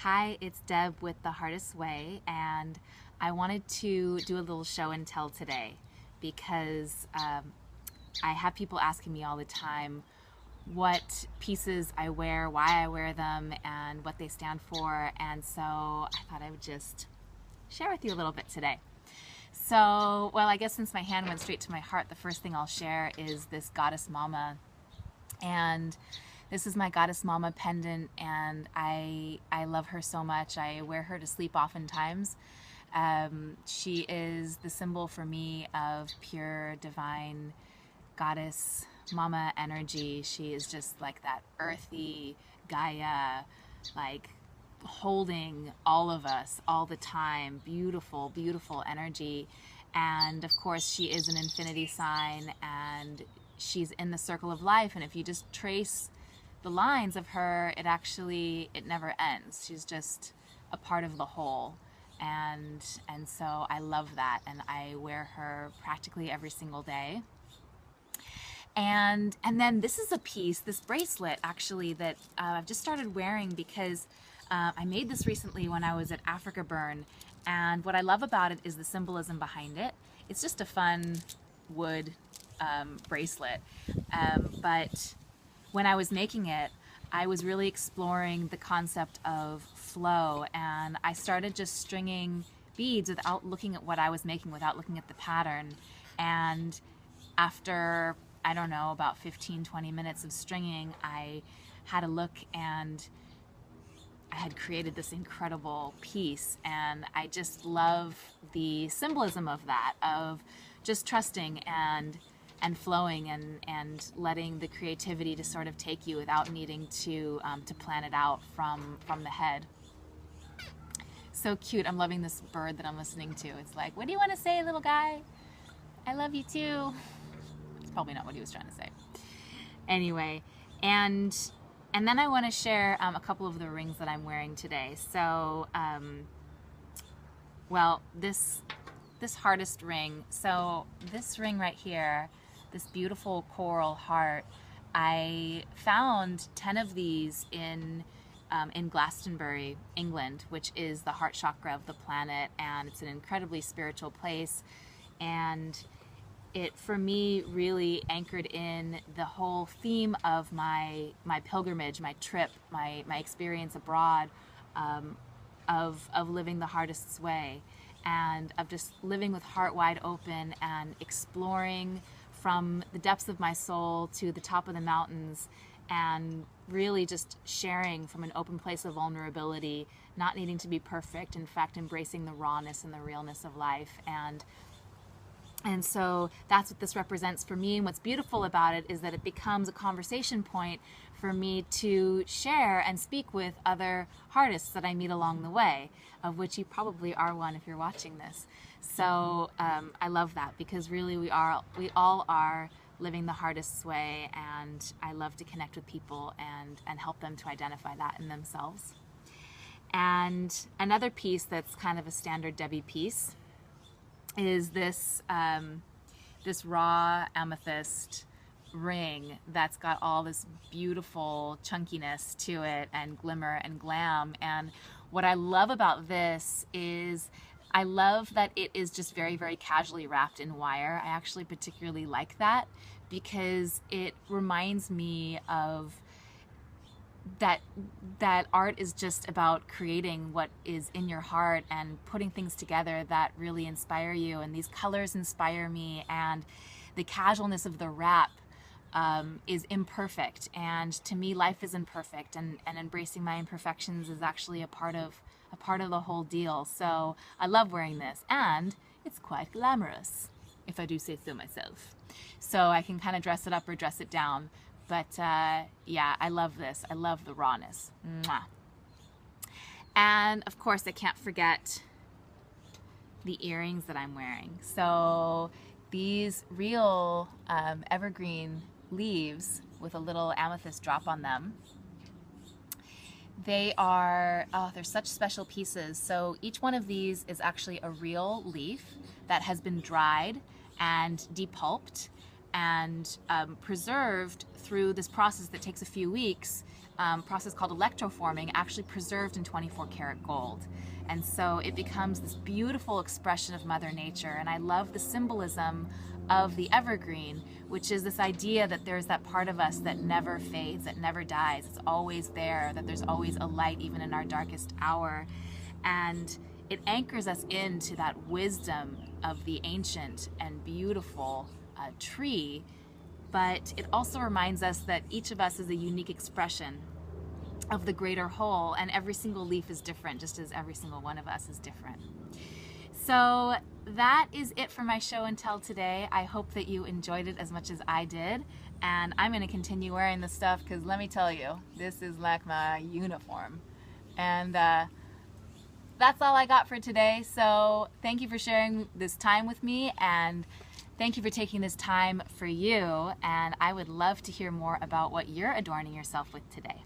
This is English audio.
Hi, it's Deb with the HeARTist's Way, and I wanted to do a little show and tell today because I have people asking me all the time what pieces I wear, why I wear them, and what they stand for, and so I thought I would just share with you a little bit today. So, well, I guess since my hand went straight to my heart, the first thing I'll share is this Goddess Mama. And this is my Goddess Mama pendant, and I love her so much. I wear her to sleep oftentimes. She is the symbol for me of pure, divine Goddess Mama energy. She is just like that earthy Gaia, like holding all of us all the time. Beautiful, beautiful energy. And of course, she is an infinity sign, and she's in the circle of life. And if you just trace the lines of her, it never ends. She's just a part of the whole. And so I love that, and I wear her practically every single day. And then this is a piece, this bracelet actually, that I've just started wearing because I made this recently when I was at Africa Burn, and what I love about it is the symbolism behind it. It's just a fun wood bracelet, but when I was making it, I was really exploring the concept of flow, and I started just stringing beads without looking at what I was making, without looking at the pattern. And after, I don't know, about 15-20 minutes of stringing, I had a look, and I had created this incredible piece. And I just love the symbolism of that, of just trusting and flowing and letting the creativity to sort of take you without needing to plan it out from the head. So cute. I'm loving this bird that I'm listening to. It's like, what do you want to say, little guy? I love you too. It's probably not what he was trying to say. Anyway, and then I want to share a couple of the rings that I'm wearing today. So, well, this HeARTist ring. So this ring right here, this beautiful coral heart, I found 10 of these in Glastonbury, England, which is the heart chakra of the planet, and it's an incredibly spiritual place. And it, for me, really anchored in the whole theme of my pilgrimage, my trip, my experience abroad, of living the HeARTist's way, and of just living with heart wide open and exploring from the depths of my soul to the top of the mountains, and really just sharing from an open place of vulnerability, not needing to be perfect, in fact embracing the rawness and the realness of life. And so that's what this represents for me. And what's beautiful about it is that it becomes a conversation point for me to share and speak with other HeARTists that I meet along the way, of which you probably are one if you're watching this. So I love that, because really we all are living the HeARTist's way, and I love to connect with people and help them to identify that in themselves. And another piece that's kind of a standard Debbie piece is this this raw amethyst ring that's got all this beautiful chunkiness to it, and glimmer and glam. And what I love about this is I love that it is just very, very casually wrapped in wire. I actually particularly like that, because it reminds me of that art is just about creating what is in your heart and putting things together that really inspire you. And these colors inspire me, and the casualness of the wrap is imperfect. And to me, life is imperfect, and embracing my imperfections is actually a part of the whole deal. So I love wearing this, and it's quite glamorous, if I do say so myself. So I can kind of dress it up or dress it down. But yeah, I love this. I love the rawness. Mwah. And of course, I can't forget the earrings that I'm wearing. So these real evergreen leaves with a little amethyst drop on them. They are, oh, they're such special pieces. So each one of these is actually a real leaf that has been dried and depulped and preserved through this process that takes a few weeks process called electroforming, actually preserved in 24 karat gold. And so it becomes this beautiful expression of Mother Nature. And I love the symbolism of the evergreen, which is this idea that there's that part of us that never fades, that never dies. It's always there, that there's always a light even in our darkest hour. And it anchors us into that wisdom of the ancient and beautiful tree, but it also reminds us that each of us is a unique expression of the greater whole, and every single leaf is different, just as every single one of us is different. So that is it for my show and tell today. I hope that you enjoyed it as much as I did, and I'm going to continue wearing this stuff because let me tell you, this is like my uniform. And that's all I got for today. So thank you for sharing this time with me, and thank you for taking this time for you. And I would love to hear more about what you're adorning yourself with today.